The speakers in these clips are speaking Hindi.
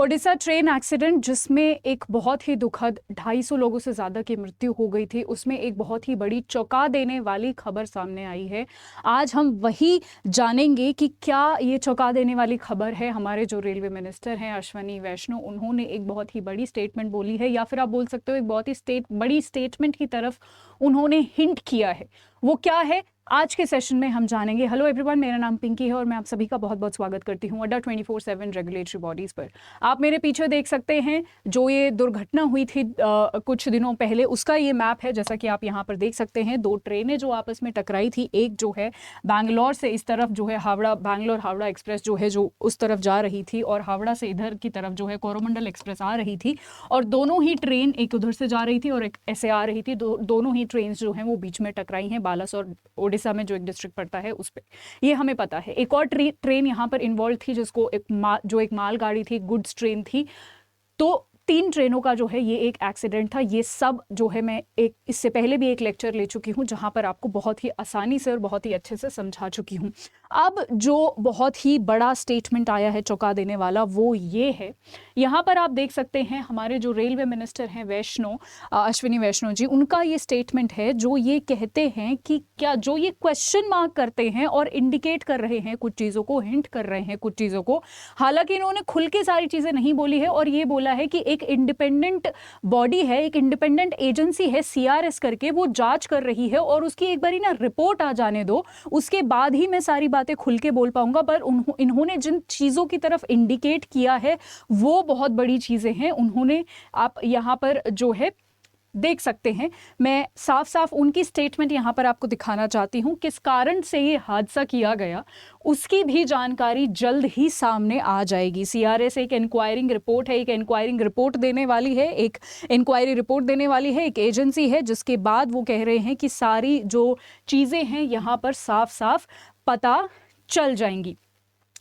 ओडिशा ट्रेन एक्सीडेंट जिसमें एक बहुत ही दुखद 250 लोगों से ज़्यादा की मृत्यु हो गई थी, उसमें एक बहुत ही बड़ी चौंका देने वाली खबर सामने आई है। आज हम वही जानेंगे कि क्या ये चौंका देने वाली खबर है। हमारे जो रेलवे मिनिस्टर हैं अश्विनी वैष्णव, उन्होंने एक बहुत ही बड़ी स्टेटमेंट बोली है, या फिर आप बोल सकते हो एक बहुत ही बड़ी स्टेटमेंट की तरफ उन्होंने हिंट किया है। वो क्या है, आज के सेशन में हम जानेंगे। हेलो एवरीवन, मेरा नाम पिंकी है और मैं आप सभी का बहुत बहुत स्वागत करती हूँ अड्डा 24/7 रेगुलेटरी बॉडीज़ पर। आप मेरे पीछे देख सकते हैं जो ये दुर्घटना हुई थी कुछ दिनों पहले, उसका ये मैप है। जैसा कि आप यहाँ पर देख सकते हैं, दो ट्रेनें जो आपस में टकराई थी, एक जो है बैंगलोर से इस तरफ जो है बैंगलोर हावड़ा एक्सप्रेस जो है जो उस तरफ जा रही थी, और हावड़ा से इधर की तरफ जो है कोरोमंडल एक्सप्रेस आ रही थी। और दोनों ही ट्रेन, एक उधर से जा रही थी और एक ऐसे आ रही थी, दोनों ही ट्रेन जो हैं वो बीच में टकराई हैं बालासोर ओडिशा में जो एक डिस्ट्रिक्ट पड़ता है उस पर। ये हमें पता है। एक और ट्रेन यहाँ पर इन्वॉल्व थी जिसको एक मालगाड़ी थी, गुड्स ट्रेन थी। तो 3 ट्रेनों का जो है ये एक एक्सीडेंट था। ये सब जो है मैं इससे पहले भी एक लेक्चर ले चुकी हूँ जहाँ पर आपको बहुत ही आसानी से और बहुत ही अच्छे से समझा चुकी हूँ। अब जो बहुत ही बड़ा स्टेटमेंट आया है चौंका देने वाला, वो ये है। यहाँ पर आप देख सकते हैं हमारे जो रेलवे मिनिस्टर हैं अश्विनी वैष्णव जी, उनका ये स्टेटमेंट है जो ये कहते हैं कि क्या जो ये क्वेश्चन मार्क करते हैं और इंडिकेट कर रहे हैं कुछ चीज़ों को, हिंट कर रहे हैं कुछ चीज़ों को। हालांकि इन्होंने खुल के सारी चीज़ें नहीं बोली है, और ये बोला है कि एक इंडिपेंडेंट बॉडी है, एक इंडिपेंडेंट एजेंसी है CRS करके, वो जांच कर रही है और उसकी एक बारी ना रिपोर्ट आ जाने दो, उसके बाद ही मैं सारी बातें खुल के बोल पाऊंगा। पर इन्होंने जिन चीज़ों की तरफ इंडिकेट किया है वो बहुत बड़ी चीज़ें हैं। उन्होंने, आप यहाँ पर जो है देख सकते हैं, मैं साफ साफ उनकी स्टेटमेंट यहाँ पर आपको दिखाना चाहती हूँ। किस कारण से ये हादसा किया गया उसकी भी जानकारी जल्द ही सामने आ जाएगी। CRS एक इंक्वायरिंग रिपोर्ट है, एक इंक्वायरिंग रिपोर्ट देने वाली है, एक इंक्वायरी रिपोर्ट देने वाली है, एक एजेंसी है, जिसके बाद वो कह रहे हैं कि सारी जो चीज़ें हैं यहाँ पर साफ साफ पता चल जाएंगी।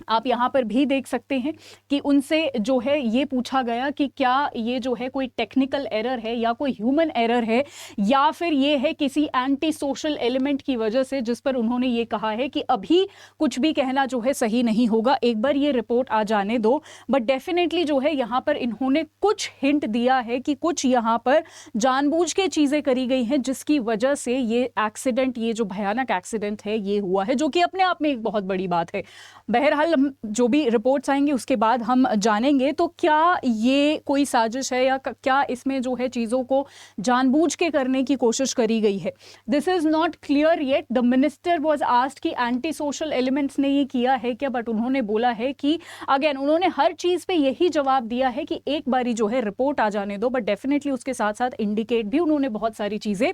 आप यहाँ पर भी देख सकते हैं कि उनसे जो है ये पूछा गया कि क्या ये जो है कोई टेक्निकल एरर है या कोई ह्यूमन एरर है, या फिर ये है किसी एंटी सोशल एलिमेंट की वजह से, जिस पर उन्होंने ये कहा है कि अभी कुछ भी कहना जो है सही नहीं होगा, एक बार ये रिपोर्ट आ जाने दो। बट डेफिनेटली जो है यहाँ पर इन्होंने कुछ हिंट दिया है कि कुछ यहाँ पर जानबूझ के चीज़ें करी गई हैं जिसकी वजह से ये एक्सीडेंट, ये जो भयानक एक्सीडेंट है ये हुआ है, जो कि अपने आप में एक बहुत बड़ी बात है। बहरहाल जो भी रिपोर्ट्स आएंगी उसके बाद हम जानेंगे तो क्या ये कोई साजिश है या क्या इसमें जो है चीज़ों को जानबूझ के करने की कोशिश करी गई है। This is not clear yet. The minister was asked कि एंटी सोशल एलिमेंट्स ने ये किया है क्या, बट उन्होंने बोला है कि अगेन उन्होंने हर चीज़ पे यही जवाब दिया है कि एक बारी जो है रिपोर्ट आ जाने दो, बट डेफिनेटली उसके साथ साथ इंडिकेट भी उन्होंने बहुत सारी चीज़ें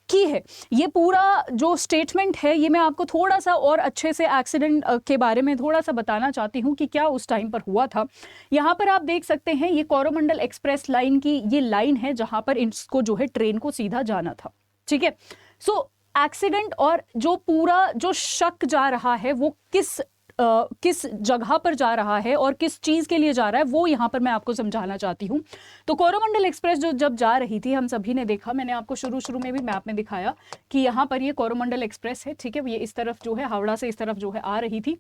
की है। ये पूरा जो स्टेटमेंट है ये मैं आपको थोड़ा सा और अच्छे से एक्सीडेंट के बारे में थोड़ा सा बताना चाहती हूँ कि क्या उस टाइम पर हुआ था। यहाँ पर आप देख सकते हैं ये कोरोमंडल एक्सप्रेस लाइन की ये लाइन है जहां पर इसको जो है ट्रेन को सीधा जाना था। ठीक है, सो एक्सीडेंट और जो पूरा जो शक जा रहा है वो किस जगह पर जा रहा है और किस चीज के लिए जा रहा है वो यहां पर मैं आपको समझाना चाहती हूं। तो कोरोमंडल एक्सप्रेस जो जब जा रही थी, हम सभी ने देखा, मैंने आपको शुरू में भी मैप में दिखाया कि यहां पर ये कोरोमंडल एक्सप्रेस है। ठीक है, ये इस तरफ जो है हावड़ा से इस तरफ जो है आ रही थी।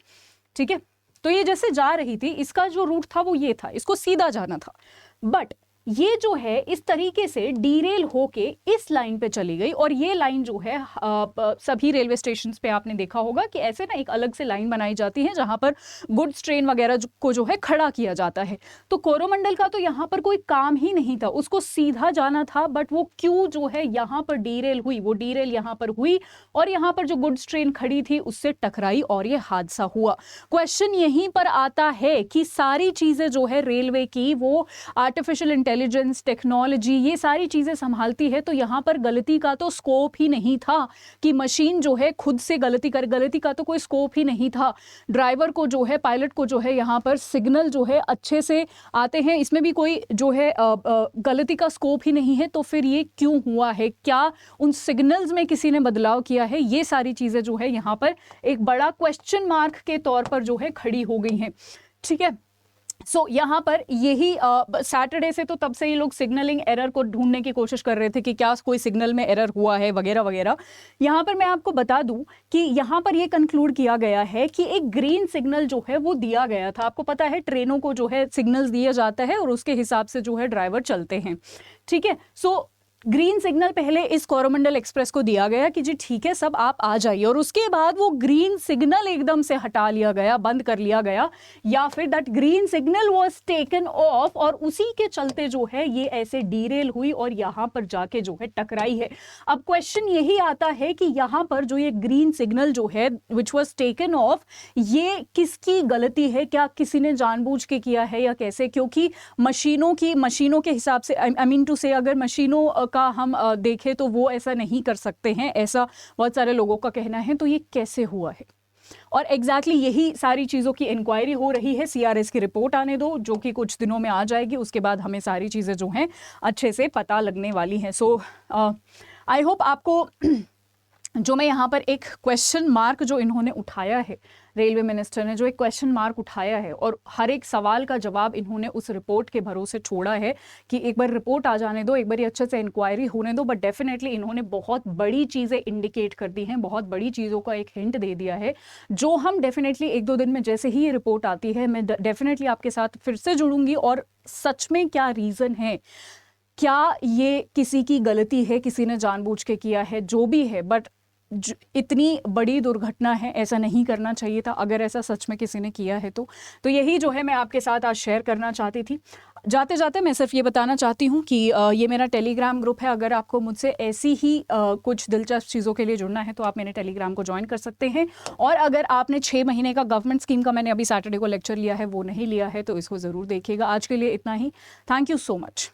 ठीक है, तो ये जैसे जा रही थी, इसका जो रूट था वो ये था, इसको सीधा जाना था। बट ये जो है इस तरीके से डीरेल होके इस लाइन पे चली गई, और ये लाइन जो है सभी रेलवे स्टेशन पे आपने देखा होगा कि ऐसे ना एक अलग से लाइन बनाई जाती है जहां पर गुड्स ट्रेन वगैरह को जो है खड़ा किया जाता है। तो कोरोमंडल का तो यहाँ पर कोई काम ही नहीं था, उसको सीधा जाना था, बट वो क्यों जो है यहाँ पर डीरेल हुई, वो डीरेल यहाँ पर हुई और यहाँ पर जो गुड्स ट्रेन खड़ी थी उससे टकराई और ये हादसा हुआ। क्वेश्चन यहीं पर आता है कि सारी चीजें जो है रेलवे की वो आर्टिफिशियल इंटेलिजेंस, टेक्नोलॉजी, ये सारी चीजें संभालती है। तो यहाँ पर गलती का तो स्कोप ही नहीं था कि मशीन जो है खुद से गलती करे, गलती का तो कोई स्कोप ही नहीं था। ड्राइवर को जो है, पायलट को जो है यहाँ पर सिग्नल जो है अच्छे से आते हैं, इसमें भी कोई जो है गलती का स्कोप ही नहीं है। तो फिर ये क्यों हुआ है, क्या उन सिग्नल्स में किसी ने बदलाव किया है, ये सारी चीजें जो है यहाँ पर एक बड़ा क्वेश्चन मार्क के तौर पर जो है खड़ी हो गई हैं। ठीक है, यहाँ पर यही सैटरडे से तो तब से ये लोग सिग्नलिंग एरर को ढूंढने की कोशिश कर रहे थे कि क्या कोई सिग्नल में एरर हुआ है वगैरह वगैरह। यहाँ पर मैं आपको बता दूं कि यहाँ पर ये कंक्लूड किया गया है कि एक ग्रीन सिग्नल जो है वो दिया गया था। आपको पता है ट्रेनों को जो है सिग्नल्स दिया जाता है और उसके हिसाब से जो है ड्राइवर चलते हैं, ठीक है। ग्रीन सिग्नल पहले इस कोरोमंडल एक्सप्रेस को दिया गया कि जी ठीक है सब आप आ जाइए, और उसके बाद वो ग्रीन सिग्नल एकदम से हटा लिया गया, बंद कर लिया गया, या फिर that green signal was taken of और उसी के चलते जो है ये ऐसे डीरेल हुई और यहाँ पर जाके जो है टकराई है। अब क्वेश्चन यही आता है कि यहाँ पर जो ये ग्रीन सिग्नल जो है विच वाज टेकन ऑफ, ये किसकी गलती है? क्या किसी ने जानबूझ के किया है या कैसे? क्योंकि मशीनों के हिसाब से आई मीन टू से अगर मशीनों का हम देखें तो वो ऐसा नहीं कर सकते हैं, ऐसा बहुत सारे लोगों का कहना है। तो ये कैसे हुआ है? और एग्जैक्टली यही सारी चीज़ों की इंक्वायरी हो रही है। सीआरएस की रिपोर्ट आने दो जो कि कुछ दिनों में आ जाएगी, उसके बाद हमें सारी चीज़ें जो हैं अच्छे से पता लगने वाली हैं। सो आई होप आपको जो मैं यहाँ पर एक क्वेश्चन मार्क जो इन्होंने उठाया है, रेलवे मिनिस्टर ने जो एक क्वेश्चन मार्क उठाया है और हर एक सवाल का जवाब इन्होंने उस रिपोर्ट के भरोसे छोड़ा है कि एक बार रिपोर्ट आ जाने दो, एक बार अच्छे से इंक्वायरी होने दो। बट डेफिनेटली इन्होंने बहुत बड़ी चीज़ें इंडिकेट कर दी हैं, बहुत बड़ी चीज़ों का एक हिंट दे दिया है, जो हम डेफिनेटली 1-2 दिन में जैसे ही ये रिपोर्ट आती है मैं डेफिनेटली आपके साथ फिर से जुड़ूंगी और सच में क्या रीज़न है, क्या ये किसी की गलती है, किसी ने जानबूझ के किया है, जो भी है, बट इतनी बड़ी दुर्घटना है, ऐसा नहीं करना चाहिए था अगर ऐसा सच में किसी ने किया है तो यही जो है मैं आपके साथ आज शेयर करना चाहती थी। जाते जाते मैं सिर्फ ये बताना चाहती हूँ कि ये मेरा टेलीग्राम ग्रुप है। अगर आपको मुझसे ऐसी ही कुछ दिलचस्प चीज़ों के लिए जुड़ना है तो आप मेरे टेलीग्राम को ज्वाइन कर सकते हैं। और अगर आपने 6 महीने का गवर्नमेंट स्कीम का मैंने अभी सैटरडे को लेक्चर लिया है वो नहीं लिया है तो इसको ज़रूर देखिएगा। आज के लिए इतना ही। Thank you so much.